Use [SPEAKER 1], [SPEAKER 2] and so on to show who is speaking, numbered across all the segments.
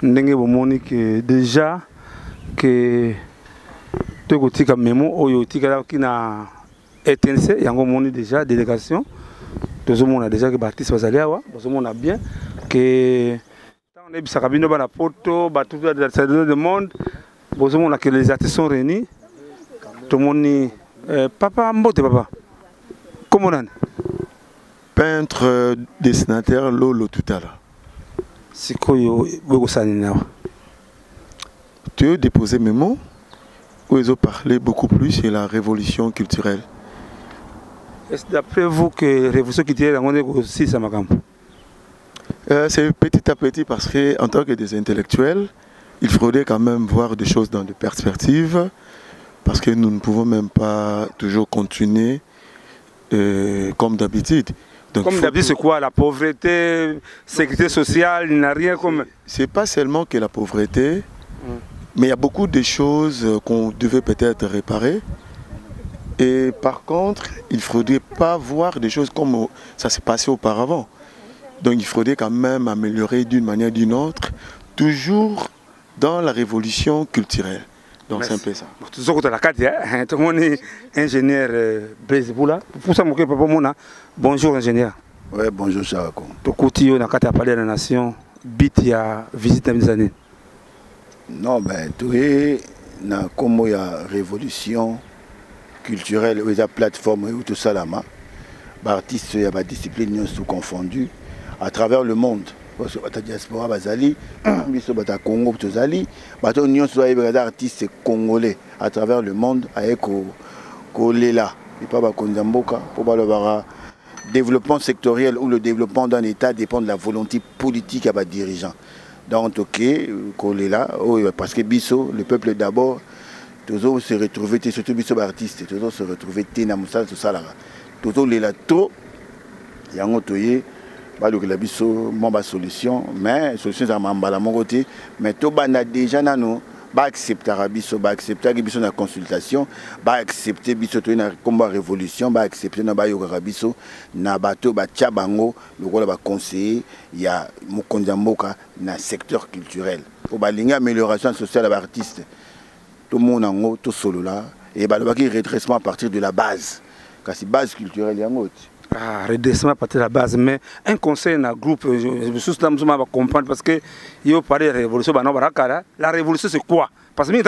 [SPEAKER 1] ndenge bomoni que déjà que tokotika memo oyo tika kina ETNC yango moni déjà délégation tozomona déjà que Baptiste bazali awa tozomona bien que on est bisaka bino bana poto tout le monde bozomona que les artistes sont réunis tout le monde papa mbote papa comment on
[SPEAKER 2] peintre dessinateur Lolo Tutala.
[SPEAKER 1] Sikoyo bokosani nawa.
[SPEAKER 2] Tu as déposé mes mots où ils ont parlé beaucoup plus sur la révolution culturelle.
[SPEAKER 1] Est-ce d'après vous que la révolution culturelle est aussi ça ma
[SPEAKER 2] c'est petit à petit parce qu'en tant que des intellectuels, il faudrait quand même voir des choses dans des perspectives parce que nous ne pouvons même pas toujours continuer comme d'habitude.
[SPEAKER 1] Donc, comme d'habitude, c'est quoi? La pauvreté, sécurité sociale, il n'y a rien comme...
[SPEAKER 2] C'est pas seulement que la pauvreté, mais il y a beaucoup de choses qu'on devait peut-être réparer. Et par contre, il ne faudrait pas voir des choses comme ça s'est passé auparavant. Donc il faudrait quand même améliorer d'une manière ou d'une autre, toujours dans la révolution culturelle. Donc c'est un peu ça.
[SPEAKER 1] Tout le monde est ingénieur Blaise Boula. Pour ça, bonjour ingénieur.
[SPEAKER 3] Oui, bonjour Charako.
[SPEAKER 1] Tu côté on a parlé de la nation, bit il y a visité des années.
[SPEAKER 3] Non, mais tu es comme il y a révolution culturelle, il y a plateforme où tout ça là, artistes, il y a des disciplines tout confondues à travers le monde. Parce que la diaspora bazali, le Congo bazali, l'union soit des artistes congolais à travers le monde avec Kolela, et pas Bakonzamboka, pour le développement sectoriel ou le développement d'un État dépend de la volonté politique à des dirigeants. Donc ok, Kolela, parce que Bisso, le peuple d'abord, toujours se retrouver, surtout Bisso artiste, toujours se retrouver Tena Moussa, tout ça là, toujours les là trop, yango toye. La solution, mais solution c'est à mon côté, mais tout le déjà accepter la consultation, accepter la révolution, accepter la révolution, le conseiller, il y a dans le secteur culturel. Pour l'amélioration sociale de l'artiste, tout le monde tout solo là, et le redressement à partir de la base, car c'est base culturelle.
[SPEAKER 1] Redressement à partir de la base, mais un conseil dans le groupe, je suis comprendre parce que il faut parler de la révolution. La révolution c'est quoi? Parce que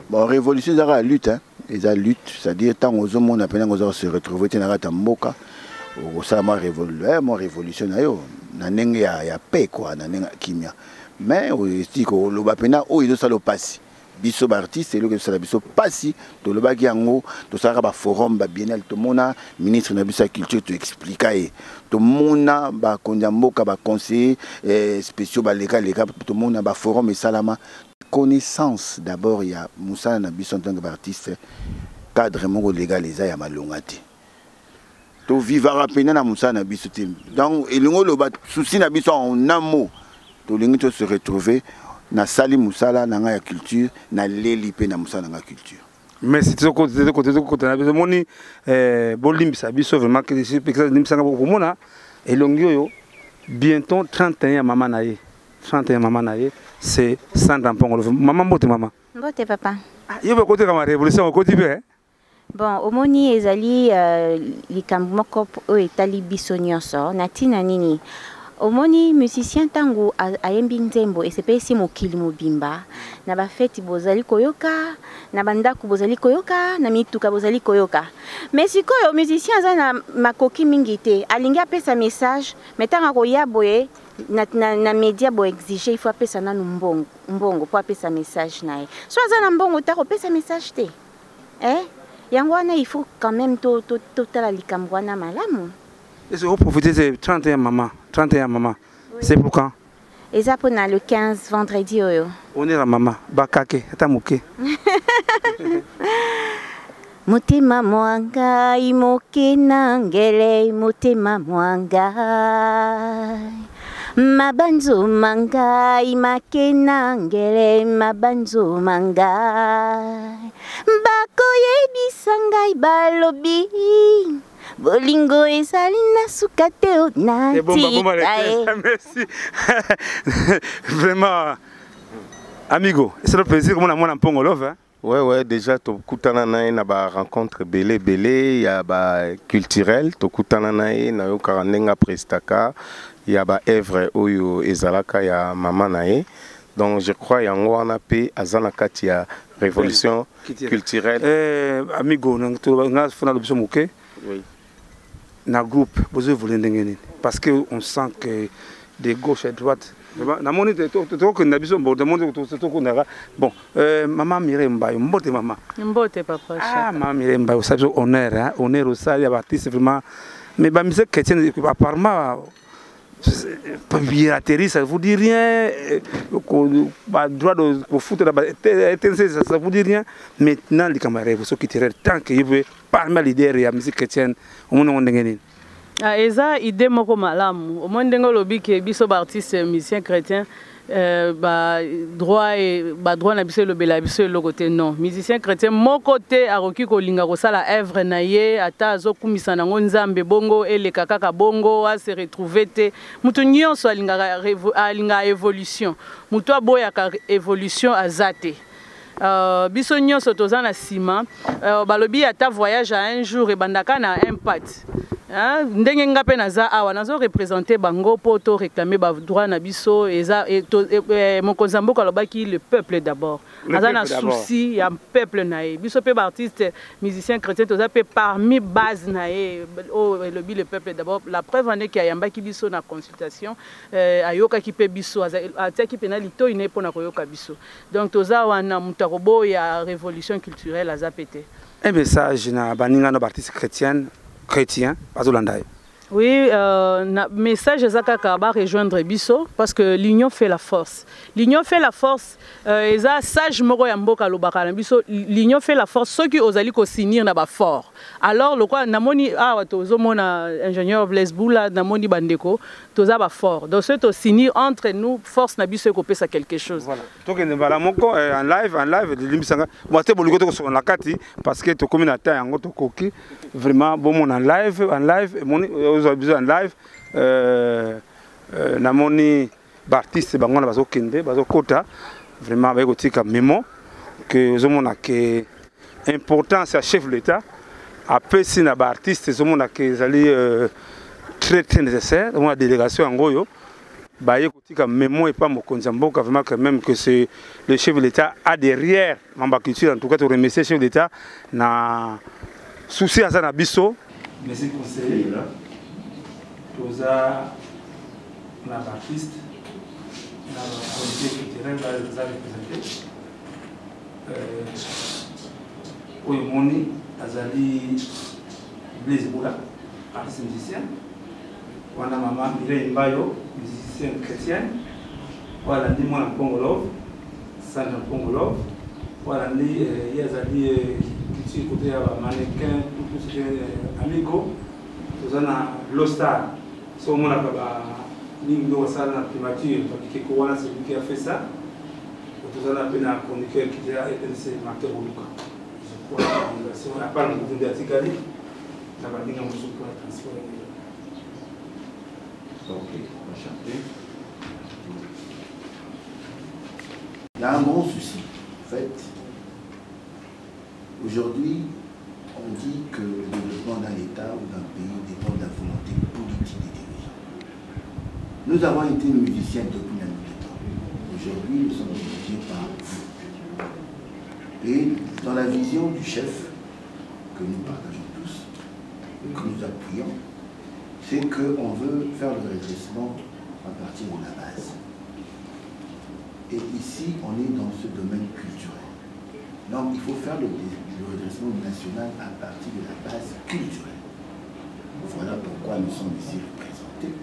[SPEAKER 3] bon, révolution c'est la lutte, la lutte, c'est-à-dire tant aux hommes on appelle aux se retrouver dans la moka, au sama révolution, il y a paix quoi, kimia. Mais aussi que le bapena oh il doit passer. Biso artiste c'est le que ça biso passi to le bagi yango to sara ba forum ba biennale to mona ministre na biso culture to expliquer to mona ba kondiamboka ba conseiller spéciaux ba légal to mona ba forum et salama connaissance d'abord il y a Moussa na biso en tant qu'artiste cadre mo légal les ya malongati to vivara pena na Moussa na biso tim donc elingo lo ba souci na biso en amo to lingi to se retrouver na sali musala na nga ya culture na leli pe na musala na culture.
[SPEAKER 1] Mais c'est tout côté na biso moni bolimbisa biso vraiment que c'est peut-être nimsanga pour mona et longyo bientôt 31 maman naé 31 maman naé c'est Sandra Mpongo maman mbote maman
[SPEAKER 4] mbote papa
[SPEAKER 1] yo be côté comme révolution côté be
[SPEAKER 4] bon omoni ezali likambo moko o etali biso nyonso na tina nini omoni musicien tango ayembi nzembo esepesi mokili mobimba na ba feti bozali koyoka na bandaku bozali koyoka na mituka bozali koyoka mais sikoyo musicien aza na makoki mingi te alingi apesa message mais tanga koya boye na média bo exiger il faut apesa nanu mbongo po apesa message nae so aza na mbongo ta kopesa message te yango wana il faut quand même to tala likambo wana malamu.
[SPEAKER 1] Est-ce que vous profitez de 31 maman? 31 maman. Oui. C'est pour quand?
[SPEAKER 4] Et ça pour le 15 vendredi.
[SPEAKER 1] On est la maman. Bakake, atamuke.
[SPEAKER 4] Motema mwanga imoke nangele motema mwanga mabanzo manga imake nangele mabanzo manga bakoye bisangai balobi bolingo ezali na suka te na tika.
[SPEAKER 1] Merci. Vraiment, amigo, c'est le plaisir comme on a mon Mpongo Love, hein.
[SPEAKER 5] Ouais, déjà, tu as une rencontre belé, il y a culturel, tu as une karanenga prestaka, il y a œuvre oyo ezalaka ya mama nae. Donc je crois qu'il y a un peu azanakati ya révolution culturelle.
[SPEAKER 1] Amigo, on a fait un groupe, parce qu'on sent que de gauche et de droite. Bon, maman Mireille Mbaye, mbote maman.
[SPEAKER 6] Mbote papa.
[SPEAKER 1] Ah, maman Mireille Mbaye, vous savez, honneur, honneur au ça, il y a artiste vraiment. Mais la musique chrétienne, apparemment, piraterie, ça ne vous dit rien. Droit de foot, ça ne vous dit rien. Maintenant, les camarades, vous qui tirent tant que vous parmi les idées de la musique chrétienne, on est
[SPEAKER 6] eza idée moko malamu au moins ndengo lobi ke biso ba artiste musicien chrétien droit na biso lobela biso le côté non musicien chrétien mon côté aroki ko linga ko sala œuvre na ye ata azokumisa nango nzambe bongo ele kaka bongo a se retrouver te mutu nyonso alinga évolution mutu aboya ka évolution azate biso nyonso toza na sima balobi ata voyage à un jour et bandaka na impact. Ndenge nga pe naza awa nazo représenter bango poto réclamer ba droit na biso eza mokonzi mboka lobaki le peuple d'abord naza na souci ya peuple nae biso pe ba artiste musicien chrétien toza pe parmi base nae le peuple d'abord la preuve en est qu'il y a yambaki biso na consultation ayoka ki pe biso ataki pe na lito ine pona koyoka biso donc toza wana mutarobo ya révolution culturelle azapete
[SPEAKER 1] un message na baninga no artiste chrétien,
[SPEAKER 6] oui, message ezakaka ba rejoindre biso parce que l'union fait la force. L'union fait la force. Eza sage moko ya mboka lobaka na biso. L'union fait la force. Ceux qui osali ko sinir na ba fort. Alors le quoi namoni tozo mona ingénieur Blaise Boula namoni bandeko toza ba fort. Donc ce to sinir entre nous force na biso ko pesa quelque chose.
[SPEAKER 1] Voilà. Donc ne bala moko en live de limisanga. Moi te boliko to sur la kati parce que to communauté yango to koki vraiment bon mon en live moni besoin en live namoni artiste bangona bazo kende bazo kota vraiment ba kotika memo que zomona que importance à chef de l'état après si na ba artiste zomona que zali très nécessaire dans la délégation ngoyo ba kotika memo et pas mokonzi mboka vraiment quand même que c'est le chef de l'état a derrière mamba culture en tout cas to remercier chef de l'état na souci azana biso merci conseiller là toza na artiste na comité culturel va représenter oyo moni azali Blaise Boula artiste musicien wana mama Mireille Mbayo musicien chrétien wala ndi mwana Mpongo Love Sandra Mpongo Love wala ndi yazali kitu côté ya mannequin tout ce amigo tozana Lostar so mona ba ningo wasala na primature parce que wana c'est lui qui a fait ça tozana pena chroniqueur qui était c'est Martin Oluka je crois si on a pas le groupe d'articles ça va dire qu'on se peut transférer
[SPEAKER 3] ok on va chanter. Il y a un grand souci en fait. Aujourd'hui, on dit que le développement d'un État ou d'un pays dépend de la volonté politique des dirigeants. Nous avons été musiciens depuis la nuit des temps. Aujourd'hui, nous sommes dirigés par vous. Et dans la vision du chef, que nous partageons tous, et que nous appuyons, c'est qu'on veut faire le redressement à partir de la base. Et ici, on est dans ce domaine culturel. Donc, il faut faire le redressement national à partir de la base culturelle. Voilà pourquoi nous sommes ici représentés.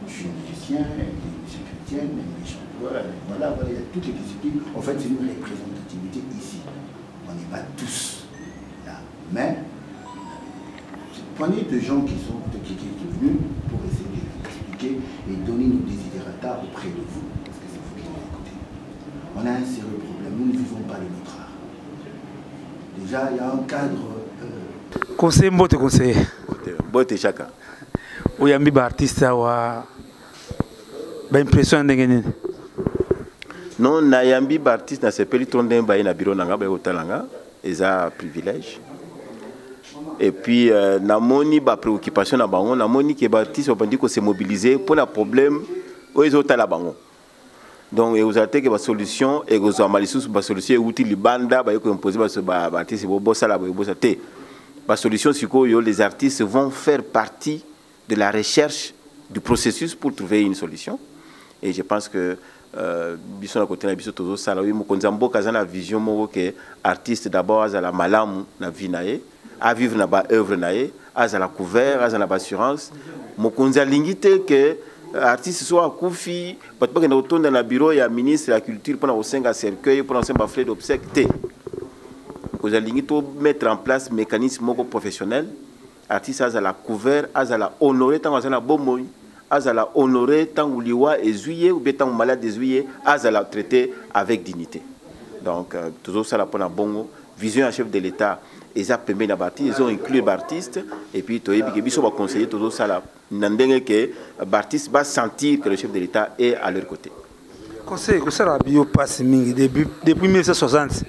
[SPEAKER 3] Je suis musicien, je suis chrétien, les chanteurs, voilà, il y a toutes les disciplines. En fait, c'est une représentativité ici. On n'est pas tous là. Mais, prenez de gens qui sont venus pour essayer d'expliquer et donner nos désidérata auprès de vous. Parce que c'est vous qui nous écoutez. On a un sérieux problème. Nous ne vivons pas de notre art. Déjà, il y a un cadre...
[SPEAKER 1] Conseiller Mbote, conseiller.
[SPEAKER 7] bote chaka
[SPEAKER 1] oyambi ba artiste wa ba impression ndenge nini?
[SPEAKER 7] Non, na yambi ba artiste na sepeli tonde ba na bureau nanga ba otalanga eza privilège. Et puis na moni ba préoccupation na bango, na moni ke ba artiste obandi ko se mobiliser pour la problème o ezotala bango. Donc vous avez que solution et vous avez une solution outil libanda ba ko imposer ba artiste bo sala bo te. La solution c'est que les artistes vont faire partie de la recherche du processus pour trouver une solution. Et je pense que biso na côté na biso tozo sala wi mokonza mboka za na vision moko que artiste d'abord azala malamu na vie nae à vivre na ba œuvre nae azala couvert azala ba assurance mokonza lingite que artiste soit koufi parce que na otonda na bureau ya ministre de la culture pour na osenga cercueil pour na osenga frais d'obsèques te mokonza lingito mettre en place mécanisme moko professionnel artiste azala couvert azala honoré tant azala bomoi azala honoré tant ou liwa ezuye ou bien tant malade ezuye azala traité avec dignité. Donc toujours ça la pona bongo vision à chef de l'État ils ont permis la bâti ils ont inclus l'artiste et puis toyebi ke biso ba conseiller toujours ça la ndenge que l'artiste va sentir que le chef de l'État est à leur côté.
[SPEAKER 1] Conseil que ça la bio passe mingi depuis 1960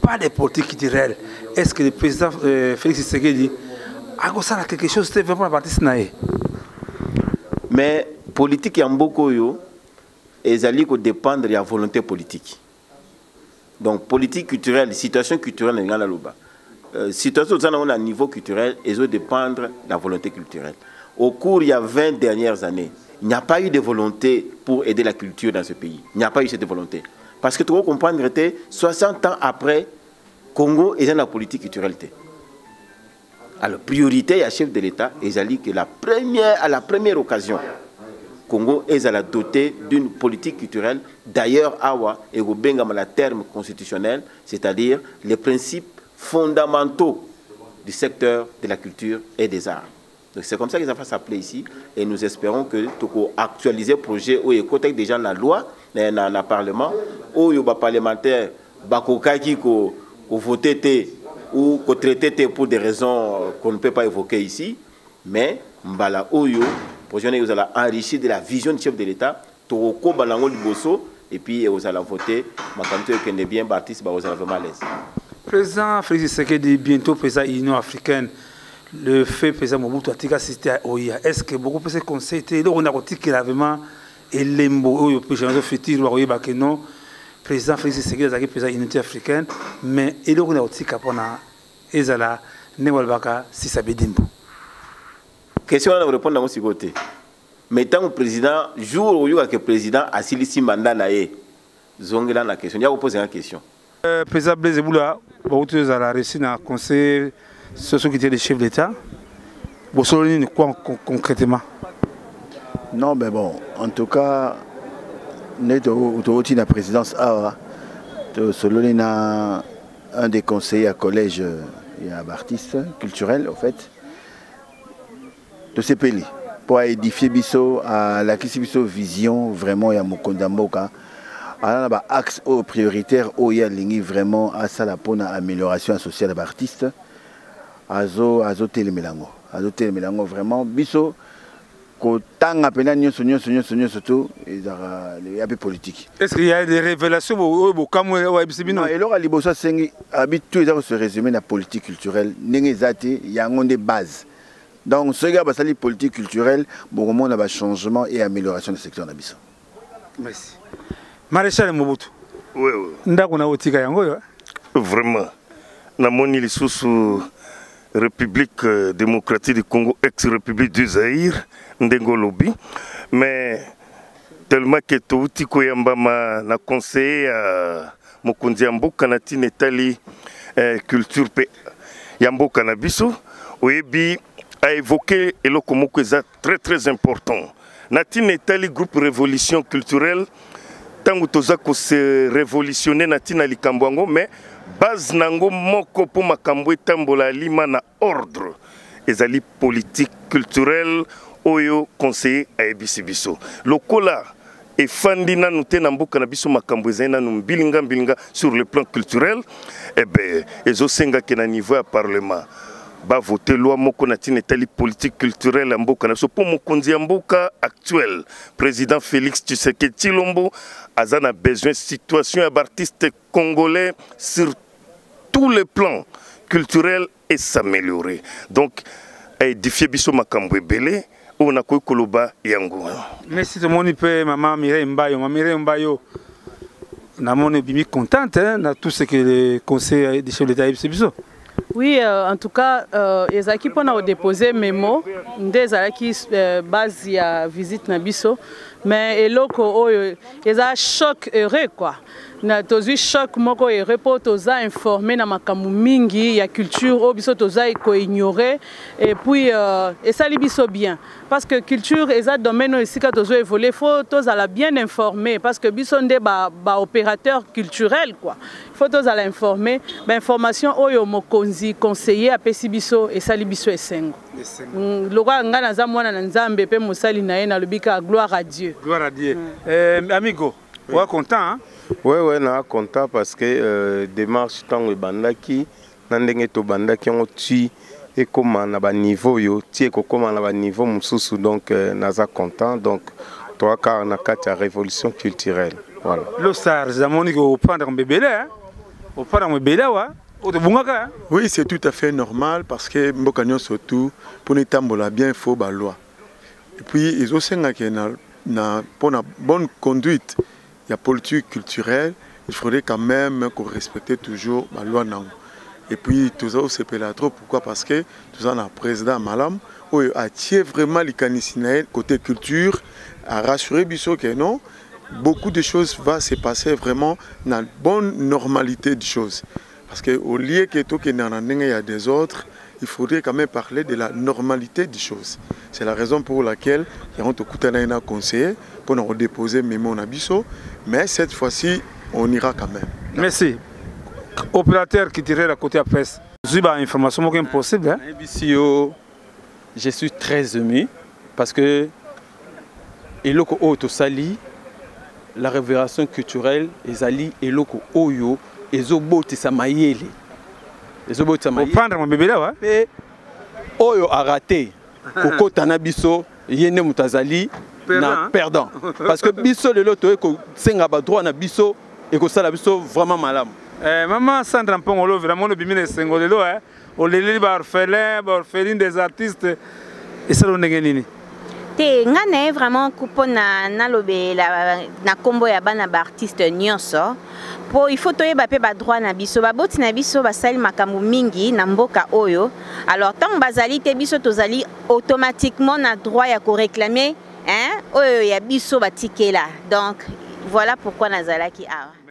[SPEAKER 1] pas de politique culturelle. Est-ce que le président Félix Tshisekedi a ça quelque chose de vraiment l'artiste naé?
[SPEAKER 7] Mais politique ya mboko yo ezali ko dépendre de la volonté politique. Donc politique culturelle, situation culturelle ngala loba. Situation on a niveau culturel et zo dépendre de la volonté culturelle. Au cours il y a 20 dernières années, il n'y a pas eu de volonté pour aider la culture dans ce pays. Il n'y a pas eu cette volonté. Parce que tu dois comprendre que 60 ans après Congo est dans la politique culturelle. Alors, priorité à chef de l'État, ezali que à la première occasion, Congo est à la doter d'une politique culturelle. D'ailleurs, Awa et Robenga la terme constitutionnel, c'est-à-dire les principes fondamentaux du secteur de la culture et des arts. Donc c'est comme ça qu'ils ont fait s'appeler ici et nous espérons que tu peux actualiser le projet où il y a déjà la loi, dans le Parlement, où il y a parlementaire, qui voté ou traité pour des raisons qu'on ne peut pas évoquer ici, mais Mbala Oyo, projet vous allez enrichir de la vision du chef de l'État, Toroko Balango Liboso, et puis vous allez voter, ma candidature qui est bien bâtie, vous allez vraiment à l'aise.
[SPEAKER 1] Président Félix Tshisekedi, bientôt président de l'Union africaine, le fait président Mobutu Atika cité à OIA, est-ce que beaucoup de ces conseils, on a dit qu'il a vraiment et l'embo, le président futur, non, président Félix Tshisekedi est président de l'Unité africaine, mais il a dit qu'il ezala newalbaka sisabedimbo.
[SPEAKER 7] Question à répondre dans ce côté. Mais tant que président, jour où il y a que président a silisi mandat naé, zongela na question. Il y a poser une question.
[SPEAKER 1] Président Blaise Boula, vous avez réussi à conseil sur ce qui était le chef d'État. Vous soulignez quoi concrètement?
[SPEAKER 3] Non, mais bon, en tout cas, nous avons la présidence A, souligne un des conseillers à collège, il y a un artiste culturel, en fait, de ces pays, pour édifier Bisso, à la vision, vraiment, il y a Mokonda Mboka. Alors, il y a un axe prioritaire où il y a vraiment à ça la pour l'amélioration sociale de l'artiste. Azo Télémélango. Azo Télémélango, vraiment, Bisso, quand on a surtout, il y a des politiques.
[SPEAKER 1] Est-ce qu'il y a des révélations au Cameroun?
[SPEAKER 3] Non, et là, Libosa Sengi habite tout se résumer la politique culturelle. Il y a des bases. Donc, ce gars, c'est la politique culturelle, pour le monde, il y a changement et amélioration du secteur d'Abisso.
[SPEAKER 1] Merci. Maréchal Mobutu.
[SPEAKER 8] Oui. Vraiment. Namoni lisusu République démocratique du Congo, ex-République du Zaïre, Ndengolobi. Mais tellement que Touti Koyambama na conseillé à Mokonzi Mboka Nati Netali culture Yamboka Nabiso, Oyebi a évoqué et le Komoko est très très important. Nati Netali groupe révolution culturelle, tant que Tozako se révolutionner Nati Nalikambwango, mais base nango moko pour makambo etambola lima na ordre ezali politique culturelle oyo conseiller a ebisi biso lokola efandi nanu te na mboka na biso makambo ezali nanu mbilinga sur le plan culturel ezosenga ke na niveau ya parlement ba voter loi moko na tina tali politique culturelle ya mboka na so pour mokonzi ya mboka actuel président Félix Tshisekedi Tshilombo azana besoin situation ya artistes congolais sur tous les plans culturels et s'améliorer donc édifier biso makambo ebele on a koy koloba yango.
[SPEAKER 1] Merci tout le monde peut maman Mireille Mbayo na mon bimi contente na tout ce que le conseil des chefs d'État biso.
[SPEAKER 6] Oui, en tout cas, ezaki pona déposer mémo, ndezalaki base ya visite na biso, mais eloko oyo eza choc heureux quoi. Na tozi choc moko heureux po toza informer na makambo mingi ya culture o biso toza ko ignorer et puis esali biso bien parce que culture eza domaine esika tozo évoluer faut tozala bien informer parce que biso nde ba opérateur culturel quoi. Faut tozala informer ba information oyo mokonzi conseiller apesi biso esali biso esengo. Lokwa nga naza mwana na Nzambe pe mosali na ye na lobika gloire à Dieu.
[SPEAKER 1] Gloire à Dieu. Amigo, oui. Ouais, content hein?
[SPEAKER 5] Oui, oui, je suis content parce que démarche tant que bandaki, nandenge to bandaki on tue et comment na ba niveau yo, tie ko comment na ba niveau mususu donc naza content donc toi car na kata révolution culturelle. Voilà.
[SPEAKER 1] Le star, zamoni ko prendre un bébé là, au prendre un bébé là wa.
[SPEAKER 2] Oui, c'est tout à fait normal parce que Mbokanyo surtout pour nous tambola bien il faut la loi. Et puis ils ont aussi pour la bonne conduite, il y a politique culturelle, il faudrait quand même qu'on respecte toujours la loi. Et puis tout ça c'est pas trop pourquoi parce que tout ça le président Malam a tiré vraiment les canisinaïs côté culture a rassuré Bissot que non beaucoup de choses vont se passer vraiment dans la bonne normalité des choses. Parce qu'au lieu que tout il y a des autres, il faudrait quand même parler de la normalité des choses. C'est la raison pour laquelle il y a un conseiller pour nous déposer mémo Nabiso, mais cette fois-ci, on ira quand même.
[SPEAKER 1] Merci. Opérateur qui tirait la côté à presse. Je suis information impossible. Hein?
[SPEAKER 9] Je suis très ému parce que Eloko Oto Sali, la révélation culturelle, Ezali Eloko Oyo. Ezoboti samayele. Ezoboti samayele.
[SPEAKER 1] Prendre mon bébé là wa.
[SPEAKER 9] Et oyo a raté. Koko tanabiso yene mutazali na perdant. Parce que biso le loto eko senga ba droit na biso eko sala biso vraiment malam.
[SPEAKER 1] Maman Sandra Mpongolo vraiment le bimine sengolelo hein. O leli ba orphelin des artistes et ça ndenge nini.
[SPEAKER 4] Te ngane vraiment kupona na lobe na kombo ya bana ba artiste nyonso. Po il faut toyeba pe ba droit na biso ba boti na biso ba sali makambo mingi na mboka oyo. Alors tant bazali te biso tozali automatiquement na droit ya ko réclamer hein oyo ya biso ba tikela. Donc voilà pourquoi nazalaki awa.